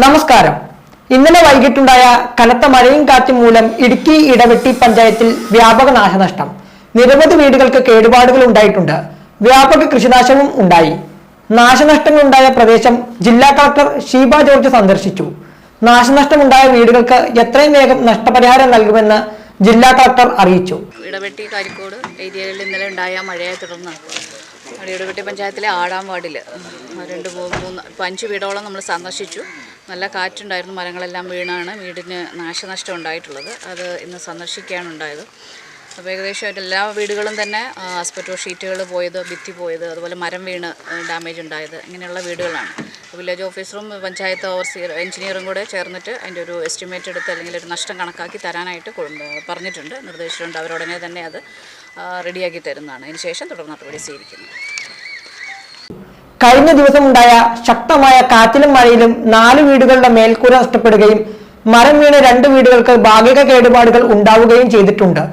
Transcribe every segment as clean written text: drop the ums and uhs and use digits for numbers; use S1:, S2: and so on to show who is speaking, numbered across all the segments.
S1: നമസ്കാരം. ഇന്നലെ വൈകിട്ടുണ്ടായ കനത്ത മഴയും കാറ്റും മൂലം ഇടുക്കി ഇടവെട്ടി പഞ്ചായത്തിൽ വ്യാപക നാശനഷ്ടം. നിരവധി വീടുകൾക്ക് കേടുപാടുകൾ ഉണ്ടായിട്ടുണ്ട്. വ്യാപക കൃഷിനാശവും ഉണ്ടായി. നാശനഷ്ടങ്ങളുണ്ടായ പ്രദേശം ജില്ലാ കളക്ടർ ഷീബ ജോർജ് സന്ദർശിച്ചു. നാശനഷ്ടമുണ്ടായ വീടുകൾക്ക് എത്രയും വേഗം നഷ്ടപരിഹാരം നൽകുമെന്ന് ജില്ലാ കളക്ടർ അറിയിച്ചു.
S2: ഇടവെട്ടി കാരിക്കോട് ഏരിയകളിൽ ഇന്നലെ ഉണ്ടായ മഴയെ തുടർന്ന് ഇടവെട്ടി പഞ്ചായത്തിലെ 6-ാം വാർഡിൽ 5 വീടോളം നമ്മൾ സന്ദർശിച്ചു. നല്ല കാറ്റുണ്ടായിരുന്നു, മരങ്ങളെല്ലാം വീണാണ് വീടിന് നാശനഷ്ടം ഉണ്ടായിട്ടുള്ളത്. അത് ഇന്ന് സന്ദർശിക്കുകയാണ് ഉണ്ടായത്. അപ്പോൾ ഏകദേശം എല്ലാ വീടുകളും തന്നെ ആസ്പെറ്റോ ഷീറ്റുകൾ പോയത്, ഭിത്തി പോയത്, അതുപോലെ മരം വീണ് ഡാമേജ് ഉണ്ടായത്, ഇങ്ങനെയുള്ള വീടുകളാണ്. വില്ലേജ് ഓഫീസറും പഞ്ചായത്ത് ഓവർസിയർ എഞ്ചിനീയറും കൂടെ ചേർന്നിട്ട് അതിൻ്റെ ഒരു എസ്റ്റിമേറ്റ് എടുത്ത് അല്ലെങ്കിൽ ഒരു നഷ്ടം കണക്കാക്കി തരാനായിട്ട് പറഞ്ഞിട്ടുണ്ട്, നിർദ്ദേശിച്ചിട്ടുണ്ട്. അവരുടനെ തന്നെ അത് റെഡിയാക്കി തരുന്നതാണ്. അതിനുശേഷം തുടർ നടപടി സ്വീകരിക്കുന്നു.
S1: കഴിഞ്ഞ ദിവസം ഉണ്ടായ ശക്തമായ കാറ്റിലും മഴയിലും 4 വീടുകളുടെ മേൽക്കൂര നഷ്ടപ്പെടുകയും മരം വീണ് 2 വീടുകൾക്ക് ഭാഗിക കേടുപാടുകൾ ഉണ്ടാവുകയും ചെയ്തിട്ടുണ്ട്.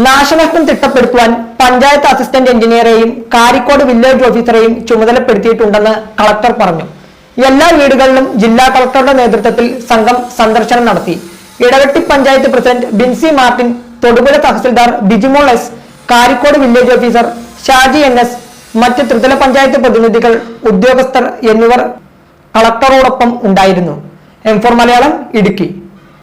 S1: നാശനഷ്ടം തിട്ടപ്പെടുത്തുവാൻ പഞ്ചായത്ത് അസിസ്റ്റന്റ് എഞ്ചിനീയറെയും കാരിക്കോട് വില്ലേജ് ഓഫീസറെയും ചുമതലപ്പെടുത്തിയിട്ടുണ്ടെന്ന് കളക്ടർ പറഞ്ഞു. എല്ലാ വീടുകളിലും ജില്ലാ കളക്ടറുടെ നേതൃത്വത്തിൽ സംഘം സന്ദർശനം നടത്തി. Edavetty panchayat president Binsy Martin, Thodupuzha tahsildar Bijimol S, Karikode village officer Shaji NS, മറ്റ് ത്രിതല പഞ്ചായത്ത് പ്രതിനിധികൾ, ഉദ്യോഗസ്ഥർ എന്നിവർ കളക്ടറോടൊപ്പം ഉണ്ടായിരുന്നു. M4 മലയാളം, ഇടുക്കി.